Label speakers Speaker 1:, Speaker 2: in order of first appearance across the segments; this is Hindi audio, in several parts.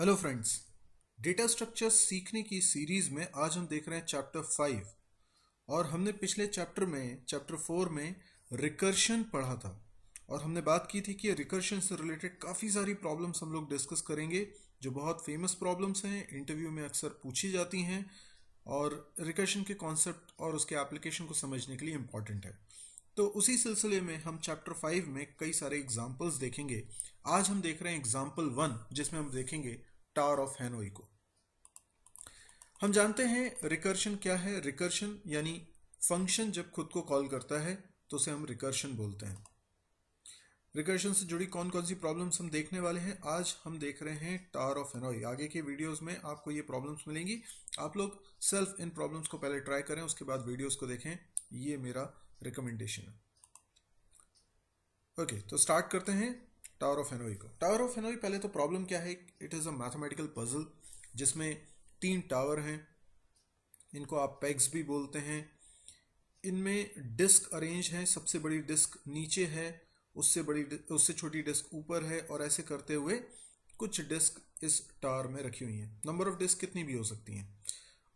Speaker 1: हेलो फ्रेंड्स, डेटा स्ट्रक्चर सीखने की सीरीज में आज हम देख रहे हैं चैप्टर 5। और हमने पिछले चैप्टर 4 में रिकर्शन पढ़ा था। और हमने बात की थी कि रिकर्शन से रिलेटेड काफ़ी सारी प्रॉब्लम्स हम लोग डिस्कस करेंगे जो बहुत फेमस प्रॉब्लम्स हैं, इंटरव्यू में अक्सर पूछी जाती हैं और रिकर्शन के कॉन्सेप्ट और उसके एप्लीकेशन को समझने के लिए इम्पॉर्टेंट है। तो उसी सिलसिले में हम चैप्टर 5 में कई सारे एग्जाम्पल्स देखेंगे। आज हम देख रहे हैं एग्जाम्पल 1 जिसमें हम देखेंगे टावर ऑफ हैनोई को। हम जानते हैं रिकर्शन क्या है। रिकर्शन यानी फंक्शन जब खुद को कॉल करता है तो उसे हम रिकर्शन बोलते हैं। रिकर्शन से जुड़ी कौन कौन सी प्रॉब्लम्स हम देखने वाले हैं, आज हम देख रहे हैं टावर ऑफ हैनोई। आगे के वीडियोस में आपको ये प्रॉब्लम्स मिलेंगी। आप लोग सेल्फ इन प्रॉब्लम्स को पहले ट्राई करें, उसके बाद वीडियोस को देखें। ये मेरा रिकमेंडेशन है। ओके, तो स्टार्ट करते हैं टावर ऑफ हैनोई को। टावर ऑफ हैनोई, पहले तो प्रॉब्लम क्या है। It is a mathematical puzzle जिसमें 3 टावर हैं। इनको आप पेग्स भी बोलते हैं। इनमें डिस्क अरेंज है। सबसे बड़ी डिस्क नीचे है, उससे छोटी डिस्क ऊपर है, और ऐसे करते हुए कुछ डिस्क इस टावर में रखी हुई हैं। नंबर ऑफ डिस्क कितनी भी हो सकती हैं।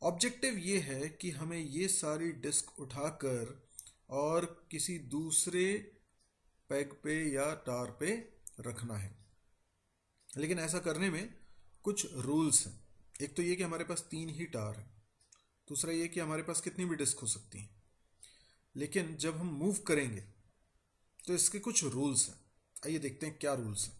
Speaker 1: ऑब्जेक्टिव ये है कि हमें ये सारी डिस्क उठाकर और किसी दूसरे पैग पे या टावर पे रखना है। लेकिन ऐसा करने में कुछ रूल्स हैं। एक तो ये कि हमारे पास 3 ही टावर हैं। दूसरा ये कि हमारे पास कितनी भी डिस्क हो सकती हैं। लेकिन जब हम मूव करेंगे तो इसके कुछ रूल्स हैं। आइए देखते हैं क्या रूल्स हैं।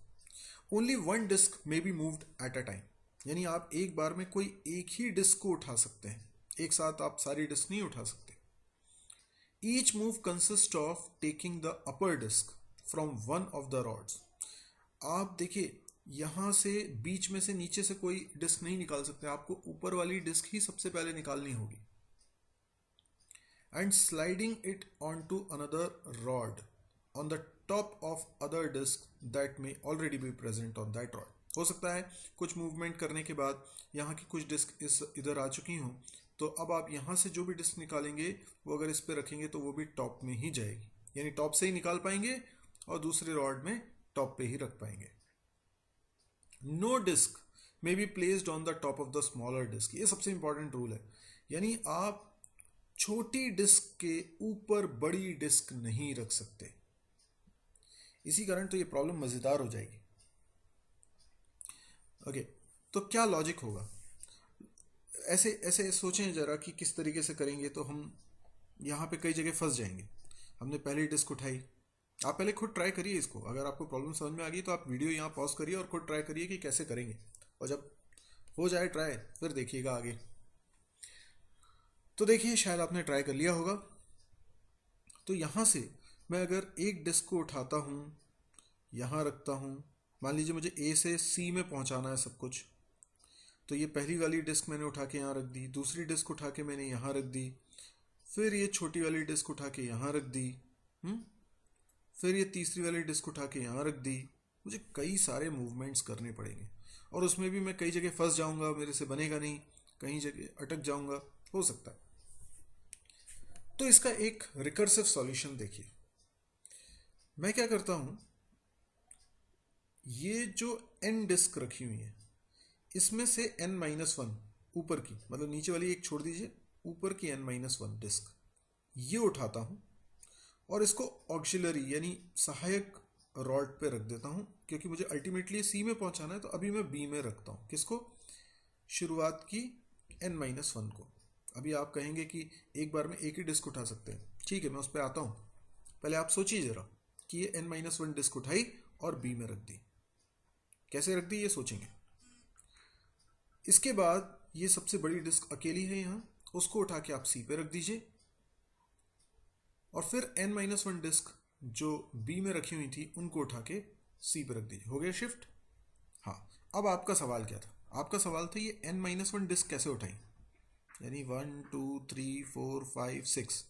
Speaker 1: Only one disk may be moved at a time, यानी आप एक बार में कोई एक ही डिस्क को उठा सकते हैं। एक साथ आप सारी डिस्क नहीं उठा सकते। Each move consist of taking the upper disk from one of the rods. आप देखिए, यहां से बीच में से नीचे से कोई डिस्क नहीं निकाल सकते। आपको ऊपर वाली डिस्क ही सबसे पहले निकालनी होगी। And sliding it on to another rod on the top of other disk that may already be present on that rod. हो सकता है कुछ मूवमेंट करने के बाद यहाँ की कुछ डिस्क इधर आ चुकी हों, तो अब आप यहाँ से जो भी डिस्क निकालेंगे वो अगर इस पे रखेंगे तो वो भी टॉप में ही जाएगी, यानी टॉप से ही निकाल पाएंगे और दूसरे रॉड में टॉप पे ही रख पाएंगे। No disk may be placed on the top of the smaller disk. ये सबसे इंपॉर्टेंट रूल है, यानी आप छोटी डिस्क के ऊपर बड़ी डिस्क नहीं रख सकते। इसी कारण तो ये प्रॉब्लम मजेदार हो जाएगी। ओके, तो क्या लॉजिक होगा। ऐसे ऐसे सोचें जरा कि किस तरीके से करेंगे तो हम यहाँ पे कई जगह फंस जाएंगे। हमने पहले डिस्क उठाई। आप पहले खुद ट्राई करिए इसको। अगर आपको प्रॉब्लम समझ में आ गई तो आप वीडियो यहाँ पॉज करिए और खुद ट्राई करिए कि कैसे करेंगे, और जब हो जाए ट्राई फिर देखिएगा आगे। तो देखिए, शायद आपने ट्राई कर लिया होगा। तो यहाँ से मैं अगर एक डिस्क को उठाता हूँ, यहाँ रखता हूँ। मान लीजिए मुझे ए से सी में पहुँचाना है सब कुछ। तो ये पहली वाली डिस्क मैंने उठा के यहाँ रख दी, दूसरी डिस्क उठा के मैंने यहाँ रख दी, फिर ये छोटी वाली डिस्क उठा के यहाँ रख दी, फिर ये तीसरी वाली डिस्क उठा के यहाँ रख दी। मुझे कई सारे मूवमेंट्स करने पड़ेंगे और उसमें भी मैं कई जगह फंस जाऊंगा, मेरे से बनेगा नहीं, कहीं जगह अटक जाऊंगा, हो सकता है। तो इसका एक रिकर्सिव सॉल्यूशन देखिए। मैं क्या करता हूं, ये जो n डिस्क रखी हुई है इसमें से n-1 ऊपर की, मतलब नीचे वाली एक छोड़ दीजिए, ऊपर की n-1 डिस्क ये उठाता हूं और इसको ऑक्सिलरी यानी सहायक रॉड पे रख देता हूं, क्योंकि मुझे अल्टीमेटली सी में पहुंचाना है। तो अभी मैं बी में रखता हूं। किसको? शुरुआत की n-1 को। अभी आप कहेंगे कि एक बार में एक ही डिस्क उठा सकते हैं। ठीक है, मैं उस पर आता हूं। पहले आप सोचिए जरा कि ये n-1 डिस्क उठाई और बी में रख दी। कैसे रख दी ये सोचेंगे। इसके बाद ये सबसे बड़ी डिस्क अकेली है यहाँ, उसको उठा के आप सी पे रख दीजिए। और फिर n-1 डिस्क जो बी में रखी हुई थी उनको उठा के सी पे रख दीजिए। हो गया शिफ्ट। हाँ, अब आपका सवाल क्या था? आपका सवाल था ये n-1 डिस्क कैसे उठाई, यानी 1 2 3 4 5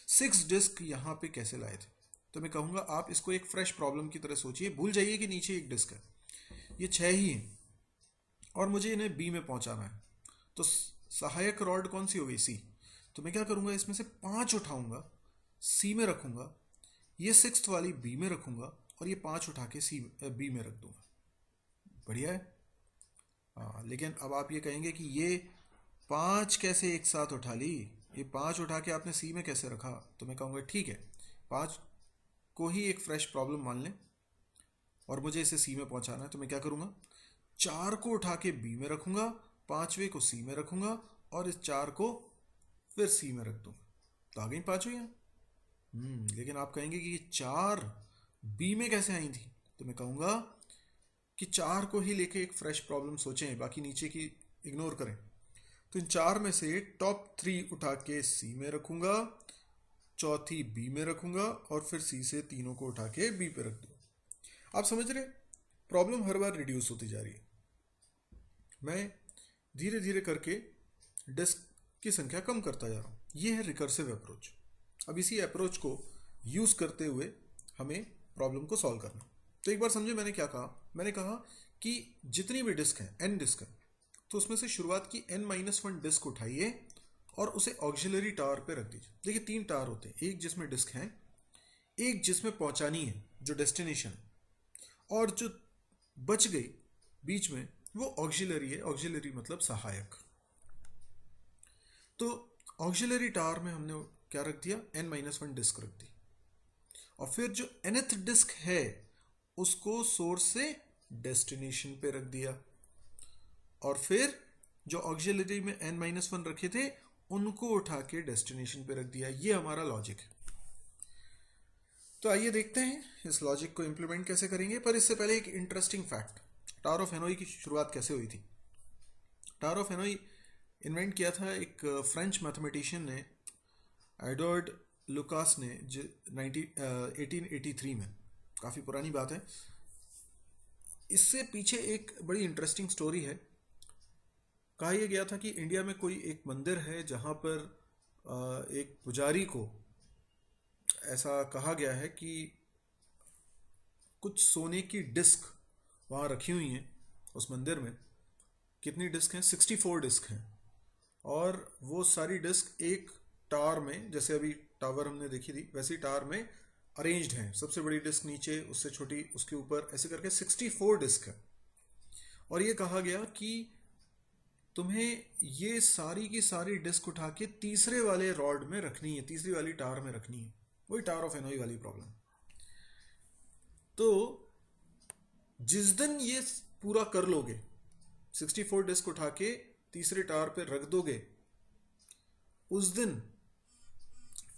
Speaker 1: 6 डिस्क यहाँ पे कैसे लाए थे। तो मैं कहूँगा आप इसको एक फ्रेश प्रॉब्लम की तरह सोचिए। भूल जाइए कि नीचे एक डिस्क है, ये 6 ही है और मुझे इन्हें बी में पहुंचाना है। तो सहायक रॉड कौन सी हो गई? सी। तो मैं क्या करूँगा, इसमें से 5 उठाऊंगा, सी में रखूंगा, ये 6th वाली बी में रखूंगा और ये 5 उठा के सी बी में रख दूंगा। बढ़िया है। लेकिन अब आप ये कहेंगे कि ये 5 कैसे एक साथ उठा ली, ये 5 उठा के आपने सी में कैसे रखा? तो मैं कहूँगा ठीक है, 5 को ही एक फ्रेश प्रॉब्लम मान लें और मुझे इसे सी में पहुंचाना है, तो मैं क्या करूँगा, 4 को उठा के बी में रखूँगा, 5वें को सी में रखूँगा और इस 4 को फिर सी में रख दूँगा, तो आ गई 5 हुई हैं। लेकिन आप कहेंगे कि ये 4 बी में कैसे आई थी? तो मैं कहूँगा कि 4 को ही लेके एक फ्रेश प्रॉब्लम सोचें, बाकी नीचे की इग्नोर करें। तो इन 4 में से टॉप 3 उठा के सी में रखूँगा, चौथी बी में रखूँगा और फिर सी से तीनों को उठा के बी पे रख दूँगा। आप समझ रहे, प्रॉब्लम हर बार रिड्यूस होती जा रही है। मैं धीरे धीरे करके डिस्क की संख्या कम करता जा रहा हूँ। ये है रिकर्सिव अप्रोच। अब इसी अप्रोच को यूज़ करते हुए हमें प्रॉब्लम को सॉल्व करना। तो एक बार समझे मैंने क्या कहा। मैंने कहा कि जितनी भी डिस्क हैं, n डिस्क है, तो उसमें से शुरुआत की n-1 डिस्क उठाइए और उसे ऑक्सिलरी टावर पे रख दीजिए। देखिए 3 टावर होते हैं, एक जिसमें डिस्क है, एक जिसमें पहुंचानी है जो डेस्टिनेशन, और जो बच गई बीच में वो ऑक्सिलरी है। ऑक्सिलरी मतलब सहायक। तो ऑक्सिलरी टावर में हमने क्या रख दिया, n-1 डिस्क रख दी, और फिर जो nth डिस्क है उसको सोर्स से डेस्टिनेशन पे रख दिया, और फिर जो ऑक्सिलरी में n-1 रखे थे उनको उठा के डेस्टिनेशन पे रख दिया। ये हमारा लॉजिक है। तो आइए देखते हैं इस लॉजिक को इंप्लीमेंट कैसे करेंगे। पर इससे पहले एक interesting fact, tower of Hanoi की शुरुआत कैसे हुई थी। टावर ऑफ हेनोई इन्वेंट किया था एक फ्रेंच मैथमेटिशियन ने, एडवर्ड लुकास ने, 1883 में। काफ़ी पुरानी बात है। इससे पीछे एक बड़ी इंटरेस्टिंग स्टोरी है। कहा यह गया था कि इंडिया में कोई एक मंदिर है जहाँ पर एक पुजारी को ऐसा कहा गया है कि कुछ सोने की डिस्क वहाँ रखी हुई हैं उस मंदिर में। कितनी डिस्क हैं? 64 डिस्क हैं, और वो सारी डिस्क एक टावर में, जैसे अभी टावर हमने देखी थी वैसी टावर में अरेंज्ड हैं। सबसे बड़ी डिस्क नीचे, उससे छोटी उसके ऊपर, ऐसे करके 64 डिस्क है। और ये कहा गया कि तुम्हें ये सारी की सारी डिस्क उठा के तीसरे वाले रॉड में रखनी है, तीसरी वाली टावर में रखनी है। वही टावर ऑफ हेनोई वाली प्रॉब्लम। तो जिस दिन ये पूरा कर लोगे, 64 डिस्क उठा के तीसरे टावर पे रख दोगे, उस दिन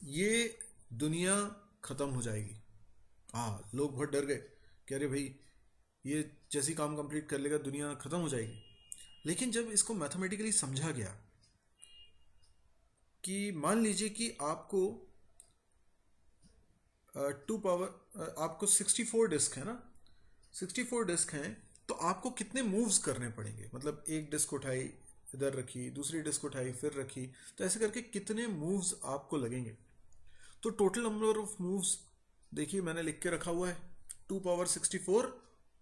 Speaker 1: ये दुनिया खत्म हो जाएगी। हाँ, लोग बहुत डर गए, कह रहे भाई ये जैसी काम कंप्लीट कर लेगा दुनिया खत्म हो जाएगी। लेकिन जब इसको मैथमेटिकली समझा गया कि मान लीजिए कि आपको आपको 64 डिस्क है ना, 64 डिस्क हैं, तो आपको कितने मूव्स करने पड़ेंगे। मतलब एक डिस्क उठाई, इधर रखी, दूसरी डिस्क उठाई, फिर रखी, तो ऐसे करके कितने मूव्स आपको लगेंगे। तो टोटल नंबर ऑफ मूव्स देखिए मैंने लिख के रखा हुआ है, 2 पावर 64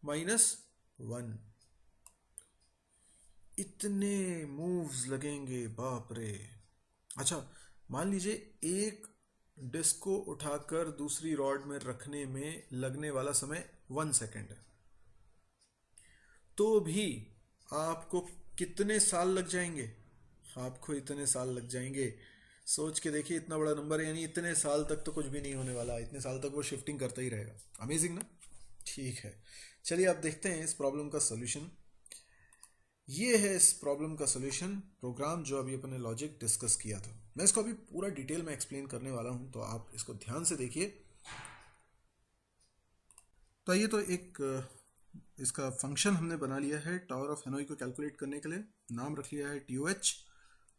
Speaker 1: माइनस 1। इतने मूव्स लगेंगे, बाप रे। अच्छा, मान लीजिए एक डिस्क को उठाकर दूसरी रॉड में रखने में लगने वाला समय 1 सेकेंड है, तो भी आपको कितने साल लग जाएंगे? आपको इतने साल लग जाएंगे। सोच के देखिए, इतना बड़ा नंबर है, यानी इतने साल तक तो कुछ भी नहीं होने वाला, इतने साल तक वो शिफ्टिंग करता ही रहेगा। अमेजिंग ना। ठीक है, चलिए आप देखते हैं इस प्रॉब्लम का सोल्यूशन। ये है इस प्रॉब्लम का सोल्यूशन, प्रोग्राम जो अभी अपने लॉजिक डिस्कस किया था। मैं इसको अभी पूरा डिटेल में एक्सप्लेन करने वाला हूं, तो आप इसको ध्यान से देखिए। तो ये तो एक इसका फंक्शन हमने बना लिया है टावर ऑफ हेनोई को कैलकुलेट करने के लिए। नाम रख लिया है TOH,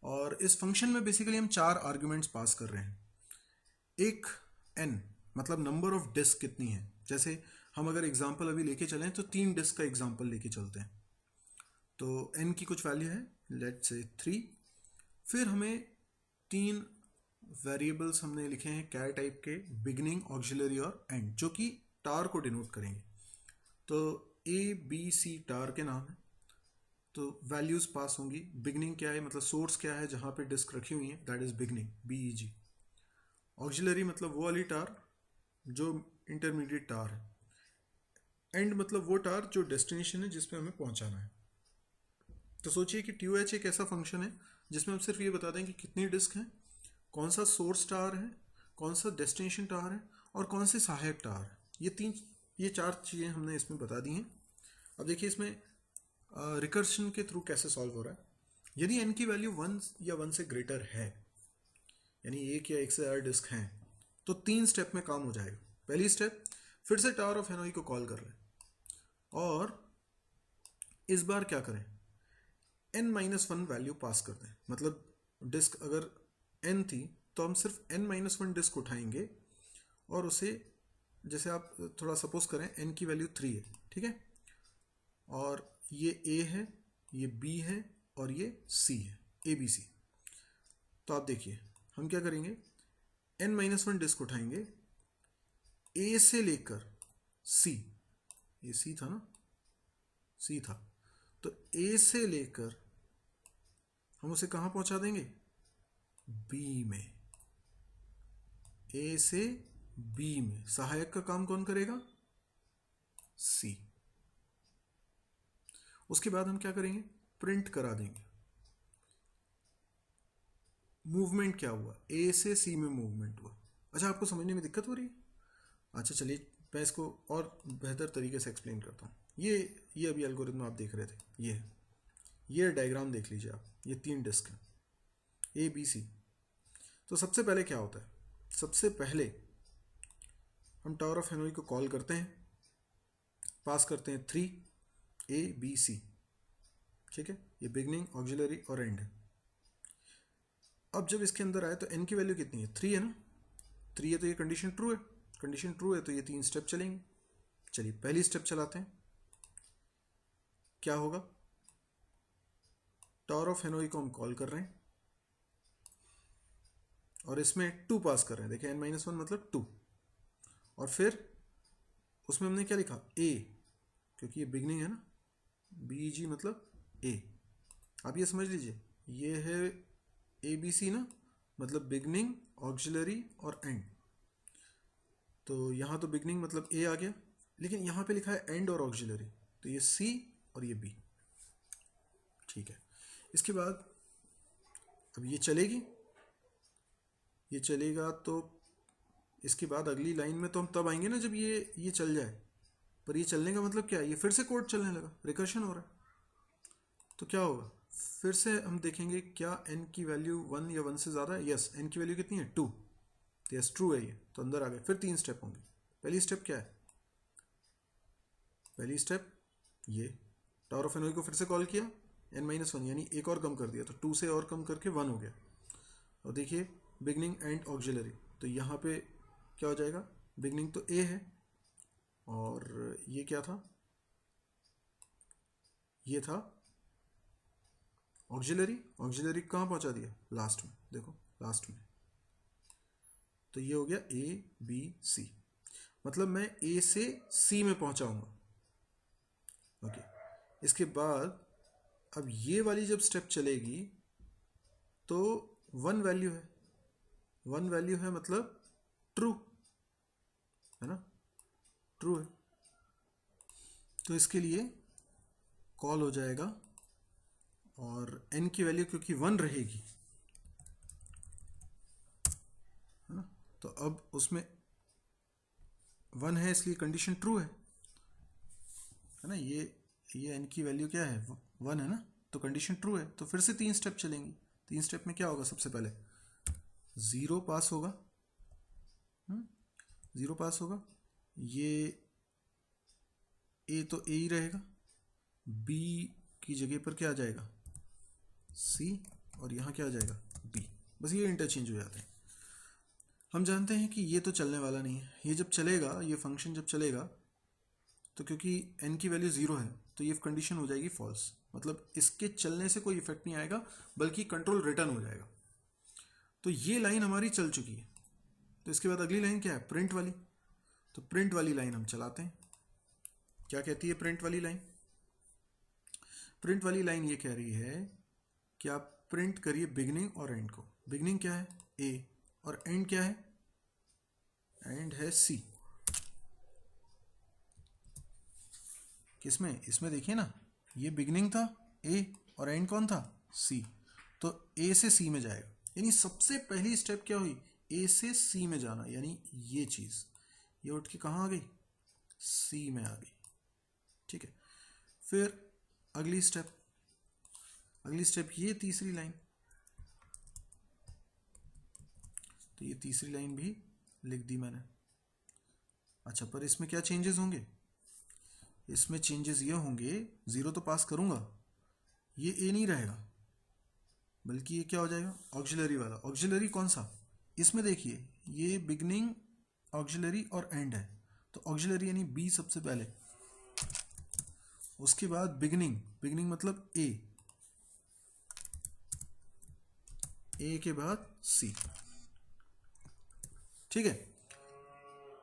Speaker 1: और इस फंक्शन में बेसिकली हम 4 आर्ग्यूमेंट्स पास कर रहे हैं। एक n मतलब नंबर ऑफ डिस्क कितनी है। जैसे हम अगर एग्जांपल अभी लेके चलें तो 3 डिस्क का एग्जांपल लेके चलते हैं। तो n की कुछ वैल्यू है, लेट्स से 3। फिर हमें 3 वेरिएबल्स हमने लिखे हैं कैर टाइप के, बिगनिंग, ऑक्सिलरी और एंड, जो कि टार को डिनोट करेंगे। तो ABC टार के नाम है, तो वैल्यूज पास होंगी। बिगनिंग क्या है, मतलब सोर्स क्या है जहाँ पे डिस्क रखी हुई है, that is beginning, BEG। Auxiliary मतलब वो वाली टार जो इंटरमीडिएट टार है। एंड मतलब वो टार जो डेस्टिनेशन है जिसपे हमें पहुंचाना है। तो सोचिए कि TOH एक ऐसा फंक्शन है जिसमें हम सिर्फ ये बता दें कि कितनी डिस्क हैं, कौन सा सोर्स टावर है, कौन सा डेस्टिनेशन टावर है और कौन से सहायक टावर है। ये चार चीज़ें हमने इसमें बता दी हैं। अब देखिए इसमें रिकर्शन के थ्रू कैसे सॉल्व हो रहा है। यदि n की वैल्यू 1 या 1 से ग्रेटर है, यानी एक या एक से ज़्यादा डिस्क हैं, तो 3 स्टेप में काम हो जाएगा। पहली स्टेप, फिर से टावर ऑफ हेनोई को कॉल कर लें और इस बार क्या करें, n-1 वैल्यू पास कर दें। मतलब डिस्क अगर n थी तो हम सिर्फ n-1 डिस्क उठाएंगे और उसे, जैसे आप थोड़ा सपोज करें n की वैल्यू 3 है, ठीक है, और ये A है, ये B है और ये C है, ABC। तो आप देखिए हम क्या करेंगे, n-1 डिस्क उठाएंगे, A से लेकर C, ये C था ना, C था, तो A से लेकर हम उसे कहाँ पहुंचा देंगे, B में। A से B में सहायक का काम कौन करेगा, C। उसके बाद हम क्या करेंगे, प्रिंट करा देंगे मूवमेंट क्या हुआ, A से C में मूवमेंट हुआ। अच्छा, आपको समझने में दिक्कत हो रही है? अच्छा चलिए मैं इसको और बेहतर तरीके से एक्सप्लेन करता हूँ। ये अभी एल्गोरिथम आप देख रहे थे, ये डायग्राम देख लीजिए आप, ये 3 डिस्क हैं ABC। तो सबसे पहले क्या होता है, सबसे पहले हम टावर ऑफ हेनोई को कॉल करते हैं, पास करते हैं 3ABC, ठीक है, ये बिगनिंग, ऑक्सिलरी और एंड है। अब जब इसके अंदर आए तो n की वैल्यू कितनी है, 3 है ना, 3 है तो ये कंडीशन ट्रू है, कंडीशन ट्रू है तो ये 3 स्टेप चलेंगे। चलिए पहली स्टेप चलाते हैं, क्या होगा, टावर ऑफ हेनोई को हम कॉल कर रहे हैं और इसमें 2 पास कर रहे हैं। देखिए n-1 मतलब 2, और फिर उसमें हमने क्या लिखा, A, क्योंकि ये बिगनिंग है ना, BG मतलब A। आप ये समझ लीजिए ये है ABC ना, मतलब बिगनिंग, ऑक्सिलरी और एंड। तो यहाँ तो बिगनिंग मतलब A आ गया, लेकिन यहाँ पे लिखा है एंड और ऑक्सिलरी, तो ये C और ये B, ठीक है। इसके बाद अब ये चलेगी, ये चलेगा तो इसके बाद अगली लाइन में तो हम तब आएंगे ना जब ये चल जाए। पर ये चलने का मतलब क्या है, ये फिर से कोड चलने लगा, रिकर्शन हो रहा है। तो क्या होगा, फिर से हम देखेंगे क्या n की वैल्यू 1 या 1 से ज़्यादा है। यस, n की वैल्यू कितनी है, 2, तो यस ट्रू है ये, तो अंदर आ गए। फिर 3 स्टेप होंगे। पहली स्टेप क्या है, पहली स्टेप ये टावर ऑफ हेनोई को फिर से कॉल किया, n-1 यानी एक और कम कर दिया, तो 2 से और कम करके 1 हो गया। और देखिए बिगनिंग एंड ऑक्सिलरी, तो यहाँ पे क्या हो जाएगा, बिगनिंग तो A है और ये क्या था, ये था ऑक्सिलरी, ऑक्सिलरी कहाँ पहुँचा दिया, लास्ट में, देखो लास्ट में। तो ये हो गया ABC, मतलब मैं A से C में पहुँचाऊँगा। ओके, इसके बाद अब ये वाली जब स्टेप चलेगी तो 1 वैल्यू है, 1 वैल्यू है मतलब ट्रू है ना, ट्रू है, तो इसके लिए कॉल हो जाएगा और n की वैल्यू क्योंकि 1 रहेगी है ना, तो अब उसमें 1 है इसलिए कंडीशन ट्रू है ना। ये n की वैल्यू क्या है, 1 है ना, तो कंडीशन ट्रू है। तो फिर से 3 स्टेप चलेंगी। 3 स्टेप में क्या होगा, सबसे पहले 0 पास होगा, 0 पास होगा, ये A तो A ही रहेगा, B की जगह पर क्या आ जाएगा, C, और यहाँ क्या आ जाएगा, B। बस ये इंटरचेंज हो जाते हैं। हम जानते हैं कि ये तो चलने वाला नहीं है, ये जब चलेगा, ये फंक्शन जब चलेगा तो क्योंकि n की वैल्यू 0 है तो ये कंडीशन हो जाएगी फॉल्स, मतलब इसके चलने से कोई इफेक्ट नहीं आएगा बल्कि कंट्रोल रिटर्न हो जाएगा। तो ये लाइन हमारी चल चुकी है। तो इसके बाद अगली लाइन क्या है, प्रिंट वाली। तो प्रिंट वाली लाइन हम चलाते हैं। क्या कहती है प्रिंट वाली लाइन, प्रिंट वाली लाइन ये कह रही है कि आप प्रिंट करिए बिगनिंग और एंड को। बिगनिंग क्या है, A, और एंड क्या है, एंड है C। किसमें, इसमें देखिए ना, ये बिगनिंग था A और एंड कौन था, सी, तो ए से सी में जाएगा। यानी सबसे पहली स्टेप क्या हुई, ए से सी में जाना, यानी ये चीज ये उठ के कहाँ आ गई, सी में आ गई। ठीक है, फिर अगली स्टेप ये तीसरी लाइन, तो ये तीसरी लाइन भी लिख दी मैंने। अच्छा, पर इसमें क्या चेंजेस होंगे, इसमें चेंजेस ये होंगे, जीरो तो पास करूंगा, ये ए नहीं रहेगा, बल्कि ये क्या हो जाएगा, ऑक्सिलरी वाला। ऑक्सिलरी कौन सा, इसमें देखिए ये बिगनिंग, ऑक्सिलरी और एंड है, तो ऑक्सिलरी यानी बी सबसे पहले, उसके बाद बिगनिंग मतलब ए के बाद सी। ठीक है,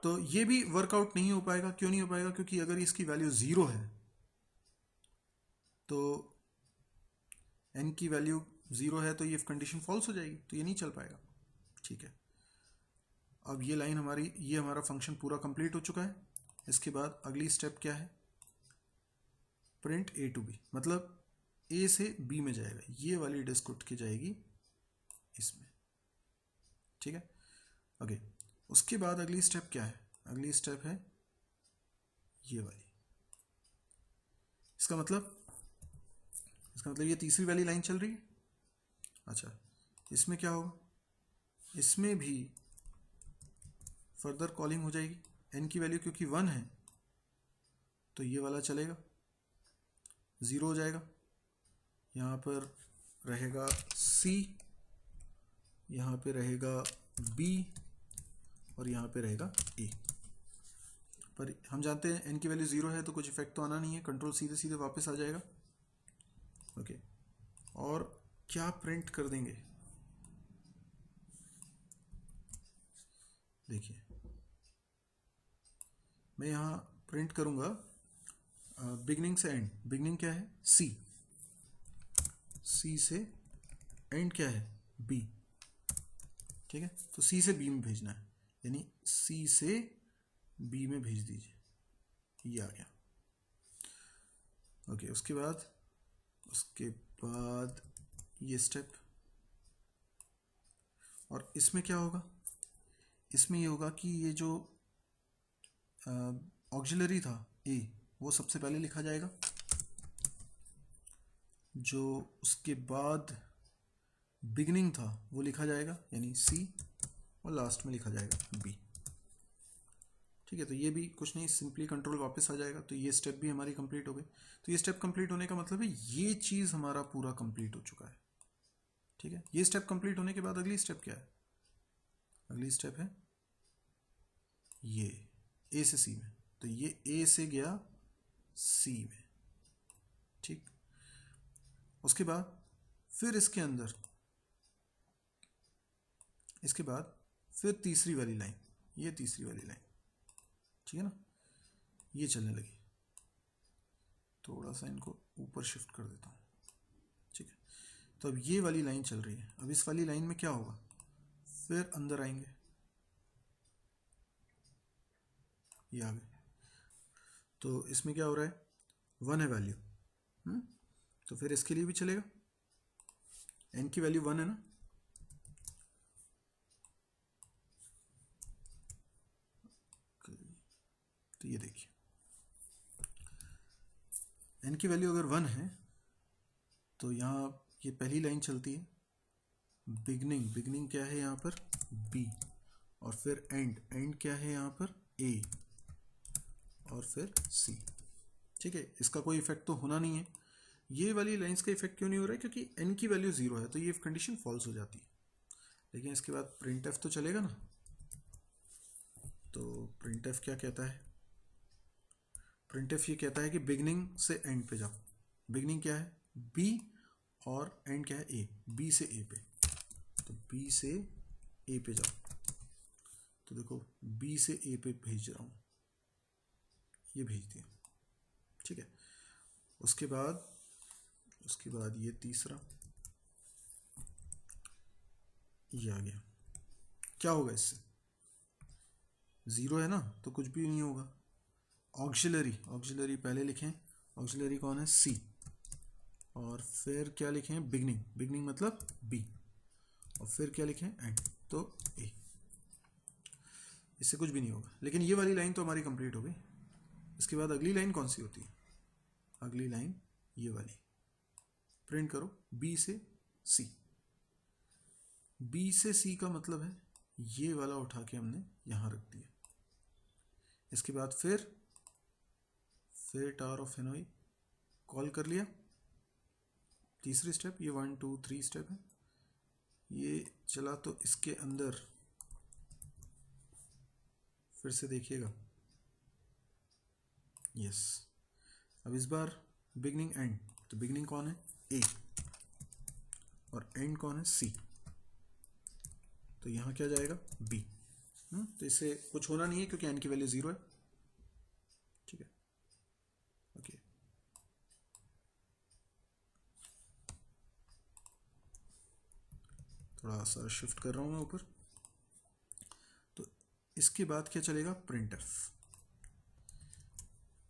Speaker 1: तो ये भी वर्कआउट नहीं हो पाएगा। क्यों नहीं हो पाएगा, क्योंकि अगर इसकी वैल्यू जीरो है तो एन की वैल्यू जीरो है, तो ये कंडीशन फॉल्स हो जाएगी, तो ये नहीं चल पाएगा। ठीक है, अब ये लाइन हमारी, ये हमारा फंक्शन पूरा कंप्लीट हो चुका है। इसके बाद अगली स्टेप क्या है, प्रिंट ए टू बी, मतलब ए से बी में जाएगा, ये वाली डिस्क उठ के जाएगी इसमें। ठीक है, ओके। उसके बाद अगली स्टेप क्या है, अगली स्टेप है ये वाली। इसका मतलब ये तीसरी वाली लाइन चल रही है। अच्छा, इसमें क्या होगा, इसमें भी फर्दर कॉलिंग हो जाएगी, एन की वैल्यू क्योंकि 1 है तो ये वाला चलेगा, ज़ीरो हो जाएगा, यहाँ पर रहेगा सी, यहाँ पे रहेगा बी और यहाँ पे रहेगा ए। पर हम जानते हैं एन की वैल्यू ज़ीरो है तो कुछ इफेक्ट तो आना नहीं है, कंट्रोल सीधे सीधे वापस आ जाएगा। ओके, और क्या प्रिंट कर देंगे, देखिए मैं यहाँ प्रिंट करूँगा बिगनिंग से एंड। बिगनिंग क्या है, सी, सी से एंड क्या है, बी। ठीक है, तो सी से बी में भेजना है, यानी सी से बी में भेज दीजिए, ये आ गया। ओके, उसके बाद ये स्टेप, और इसमें क्या होगा, इसमें ये होगा कि ये जो ऑक्सिलरी था ए, वो सबसे पहले लिखा जाएगा, जो उसके बाद बिगनिंग था वो लिखा जाएगा यानी सी, और लास्ट में लिखा जाएगा बी। ठीक है, तो ये भी कुछ नहीं, सिंपली कंट्रोल वापस आ जाएगा। तो ये स्टेप भी हमारी कंप्लीट हो गई। तो ये स्टेप कंप्लीट होने का मतलब है ये चीज़ हमारा पूरा कंप्लीट हो चुका है। ठीक है, ये स्टेप कंप्लीट होने के बाद अगली स्टेप क्या है, अगली स्टेप है ये ए से सी में, तो ये ए से गया सी में। ठीक, उसके बाद फिर इसके अंदर, इसके बाद फिर तीसरी वाली लाइन, ये तीसरी वाली लाइन, ठीक है ना, ये चलने लगी। थोड़ा सा इनको ऊपर शिफ्ट कर देता हूँ। ठीक है, तो अब ये वाली लाइन चल रही है। अब इस वाली लाइन में क्या होगा, फिर अंदर आएंगे, ये आ गए, तो इसमें क्या हो रहा है, 1 है वैल्यू, तो फिर इसके लिए भी चलेगा, एन की वैल्यू 1 है ना, तो ये देखिए एन की वैल्यू अगर 1 है तो यहाँ ये पहली लाइन चलती है, बिगनिंग क्या है यहाँ पर, बी, और फिर एंड क्या है यहाँ पर, ए, और फिर सी। ठीक है, इसका कोई इफेक्ट तो होना नहीं है। ये वाली लाइंस का इफेक्ट क्यों नहीं हो रहा है, क्योंकि एन की वैल्यू 0 है, तो ये कंडीशन फॉल्स हो जाती है। लेकिन इसके बाद प्रिंट एफ तो चलेगा ना, तो प्रिंट एफ क्या कहता है, प्रिंट एफ ये कहता है कि बिगनिंग से एंड पे जाओ। बिगनिंग क्या है, बी, और एंड क्या है, ए, बी से ए पे, तो बी से ए पे जाओ। तो देखो बी से ए पे भेज रहा हूँ, ये भेज दिया। ठीक है, उसके बाद ये तीसरा, ये आ गया। क्या होगा इससे, 0 है ना, तो कुछ भी नहीं होगा। ऑक्सिलरी पहले लिखें, ऑक्सिलरी कौन है, सी, और फिर क्या लिखे हैं, बिगनिंग, बिगनिंग मतलब बी, और फिर क्या लिखे हैं, एंड, तो ए। इससे कुछ भी नहीं होगा, लेकिन ये वाली लाइन तो हमारी कंप्लीट हो गई। इसके बाद अगली लाइन कौन सी होती है, अगली लाइन ये वाली, प्रिंट करो बी से सी। बी से सी का मतलब है ये वाला उठा के हमने यहां रख दिया। इसके बाद फिर टावर ऑफ हेनोई कॉल कर लिया, तीसरी स्टेप, ये 1 2 3 स्टेप है। ये चला तो इसके अंदर फिर से देखिएगा, यस। अब इस बार बिगनिंग एंड, तो बिगनिंग कौन है, ए, और एंड कौन है, सी, तो यहां क्या जाएगा, बी। तो इससे कुछ होना नहीं है क्योंकि एन की वैल्यू 0 है, ठीक है, ओके। थोड़ा सा शिफ्ट कर रहा हूं मैं ऊपर। तो इसके बाद क्या चलेगा, प्रिंट एफ,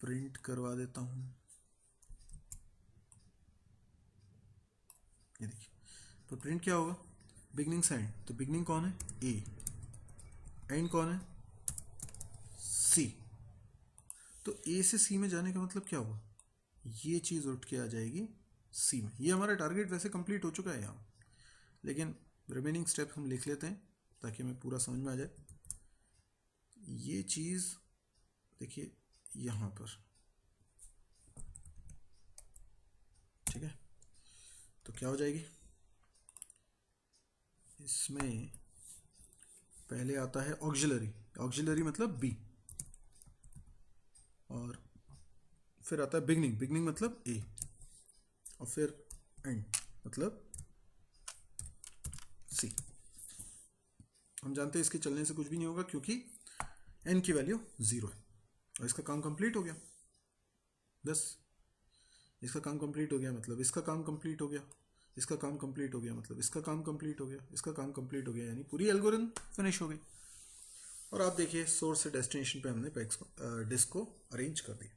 Speaker 1: प्रिंट करवा देता हूं, ये देखिए। तो प्रिंट क्या होगा, बिगनिंग से एंड, तो बिगनिंग कौन है, ए, एंड कौन है, सी। तो ए से सी में जाने का मतलब क्या हुआ, ये चीज उठ के आ जाएगी सी में। ये हमारा टारगेट वैसे कंप्लीट हो चुका है यहाँ, लेकिन रिमेनिंग स्टेप हम लिख लेते हैं ताकि हमें पूरा समझ में आ जाए। ये चीज देखिए यहां पर, ठीक है। तो क्या हो जाएगी, इसमें पहले आता है ऑक्सिलरी, ऑक्सिलरी मतलब बी, और फिर आता है बिगनिंग, बिगनिंग मतलब ए, और फिर एंड मतलब सी। हम जानते हैं इसके चलने से कुछ भी नहीं होगा क्योंकि एन की वैल्यू 0 है, और इसका काम कंप्लीट हो गया। बस इसका काम कंप्लीट हो गया मतलब इसका काम कंप्लीट हो गया, इसका काम कंप्लीट हो गया मतलब इसका काम कंप्लीट हो गया, इसका काम कंप्लीट हो गया, यानी पूरी एल्गोरिथम फिनिश हो गई। और आप देखिए सोर्स से डेस्टिनेशन पे हमने डिस्क को अरेंज कर दिया।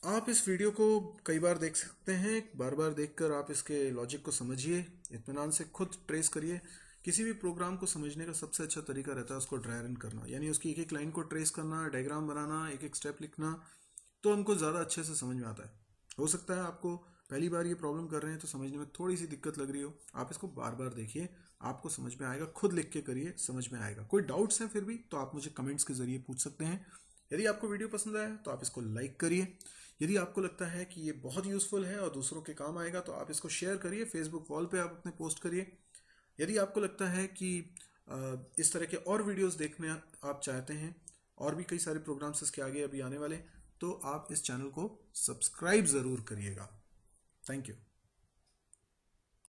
Speaker 1: आप इस वीडियो को कई बार देख सकते हैं, बार बार देखकर आप इसके लॉजिक को समझिए, इत्मीनान से खुद ट्रेस करिए। किसी भी प्रोग्राम को समझने का सबसे अच्छा तरीका रहता है उसको ड्राई रन करना, यानी उसकी एक एक लाइन को ट्रेस करना, डायग्राम बनाना, एक एक स्टेप लिखना, तो हमको ज़्यादा अच्छे से समझ में आता है। हो सकता है आपको पहली बार ये प्रॉब्लम कर रहे हैं तो समझने में थोड़ी सी दिक्कत लग रही हो, आप इसको बार बार देखिए, आपको समझ में आएगा, खुद लिख के करिए, समझ में आएगा। कोई डाउट्स हैं फिर भी तो आप मुझे कमेंट्स के जरिए पूछ सकते हैं। यदि आपको वीडियो पसंद आया तो आप इसको लाइक करिए। यदि आपको लगता है कि ये बहुत यूजफुल है और दूसरों के काम आएगा तो आप इसको शेयर करिए, फेसबुक वॉल पे आप अपने पोस्ट करिए। यदि आपको लगता है कि इस तरह के और वीडियोस देखने आप चाहते हैं, और भी कई सारे प्रोग्राम्स इसके आगे अभी आने वाले, तो आप इस चैनल को सब्सक्राइब ज़रूर करिएगा। Thank you.